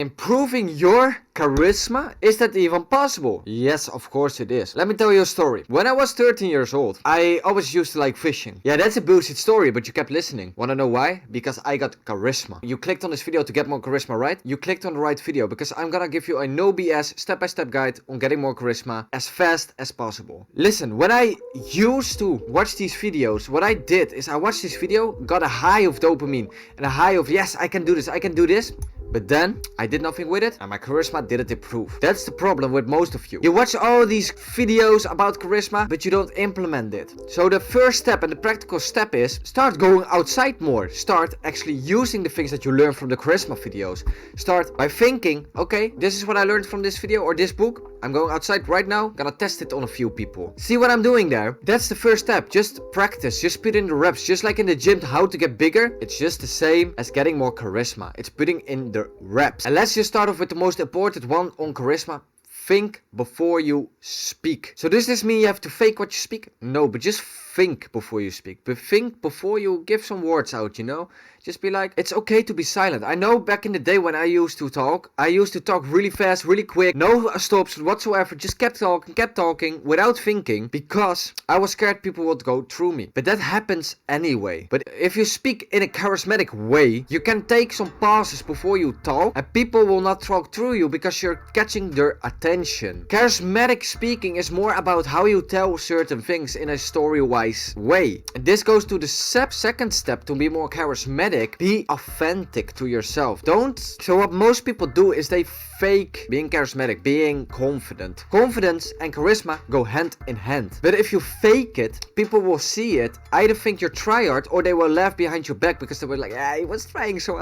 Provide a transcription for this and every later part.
Improving your charisma? Is that even possible? Yes, of course it is. Let me tell you a story. When I was 13 years old, I always used to like fishing. Yeah, that's a bullshit story, but you kept listening. Wanna know why? Because I got charisma. You clicked on this video to get more charisma, right? You clicked on the right video because I'm gonna give you a no BS step-by-step guide on getting more charisma as fast as possible. Listen, when I used to watch these videos, what I did is I watched this video, got a high of dopamine and a high of yes, I can do this, I can do this. But then, I did nothing with it, and my charisma didn't improve. That's the problem with most of you. You watch all these videos about charisma, but you don't implement it. So the first step and the practical step is, start going outside more. Start actually using the things that you learn from the charisma videos. Start by thinking, okay, this is what I learned from this video or this book. I'm going outside right now, gonna test it on a few people. See what I'm doing there? That's the first step. Just practice, just put in the reps. Just like in the gym, how to get bigger. It's just the same as getting more charisma. It's putting in the reps. And let's just start off with the most important one on charisma. Think before you speak. So does this mean you have to fake what you speak? No, but just think before you speak. But think before you give some words out, you know? Just be like, it's okay to be silent. I know back in the day when I used to talk really fast, really quick, no stops whatsoever, just kept talking without thinking because I was scared people would go through me. But that happens anyway. But if you speak in a charismatic way, you can take some pauses before you talk and people will not talk through you because you're catching their attention. Charismatic speaking is more about how you tell certain things in a story-wise way. And this goes to the second step to be more charismatic. Be authentic to yourself. So what most people do is they fake being charismatic, being confident. Confidence and charisma go hand in hand. But if you fake it, people will see it, either think you're tryhard or they will laugh behind your back because they were like, he was trying so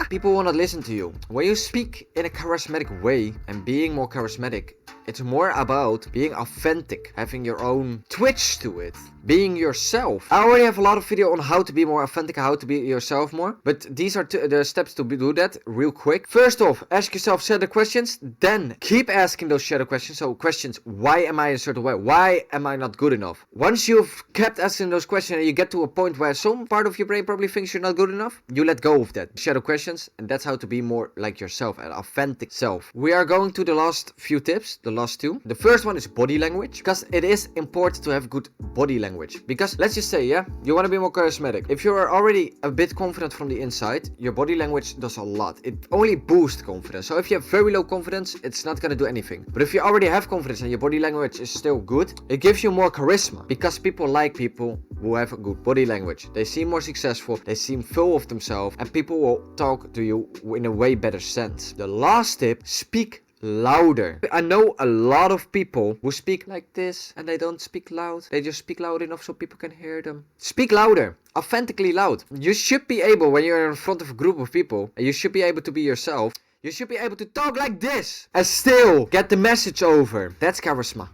people will not listen to you. When you speak in a charismatic way and being more charismatic, it's more about being authentic, having your own twitch to it, being yourself. I already have a lot of video on how to be more authentic, how to be yourself more, but these are the steps to do that real quick. First off, ask yourself shadow questions, then keep asking those shadow questions. So questions, why am I in a certain way? Why am I not good enough? Once you've kept asking those questions and you get to a point where some part of your brain probably thinks you're not good enough, you let go of that. Shadow questions, and that's how to be more like yourself, an authentic self. We are going to the last few tips, the last two. The first one is body language, because it is important to have good body language. Because let's just say, yeah, you want to be more charismatic. If you are already a bit confident from the inside, your body language does a lot. It only boosts confidence. So if you have very low confidence, it's not going to do anything. But if you already have confidence and your body language is still good, it gives you more charisma. Because people like people who have a good body language. They seem more successful, they seem full of themselves, and people will talk to you in a way better sense. The last tip, speak louder. I know a lot of people who speak like this and they don't speak loud. They just speak loud enough so people can hear them. Speak louder. Authentically loud. You should be able, when you're in front of a group of people, and you should be able to be yourself, you should be able to talk like this and still get the message over. That's charisma.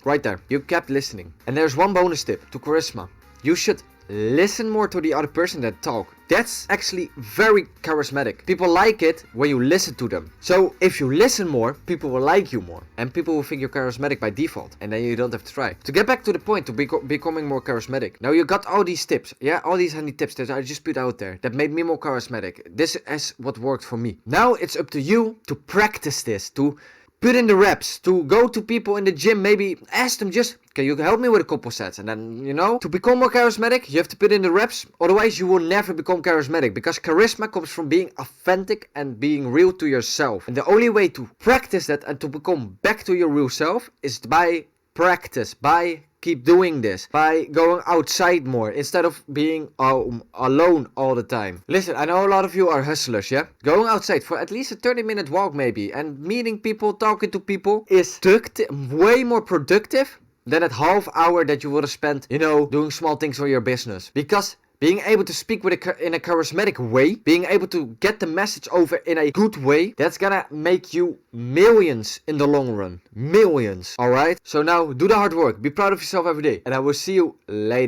Right there. You kept listening. And there's one bonus tip to charisma. You should listen more to the other person than talk. That's actually very charismatic. People like it when you listen to them. So if you listen more, people will like you more. And people will think you're charismatic by default. And then you don't have to try. To get back to the point, to becoming more charismatic. Now you got all these tips. Yeah, all these handy tips that I just put out there. That made me more charismatic. This is what worked for me. Now it's up to you to practice this. To put in the reps, to go to people in the gym, maybe ask them just, can you help me with a couple sets? And then, you know, to become more charismatic, you have to put in the reps. Otherwise, you will never become charismatic because charisma comes from being authentic and being real to yourself. And the only way to practice that and to become back to your real self is by practice, by keep doing this, by going outside more instead of being alone all the time. Listen, I know a lot of you are hustlers, yeah? Going outside for at least a 30-minute walk maybe and meeting people, talking to people is way more productive than that half hour that you would have spent, you know, doing small things for your business. Because being able to speak in a charismatic way, being able to get the message over in a good way, that's gonna make you millions in the long run. Millions, alright? So now, do the hard work, be proud of yourself every day, and I will see you later.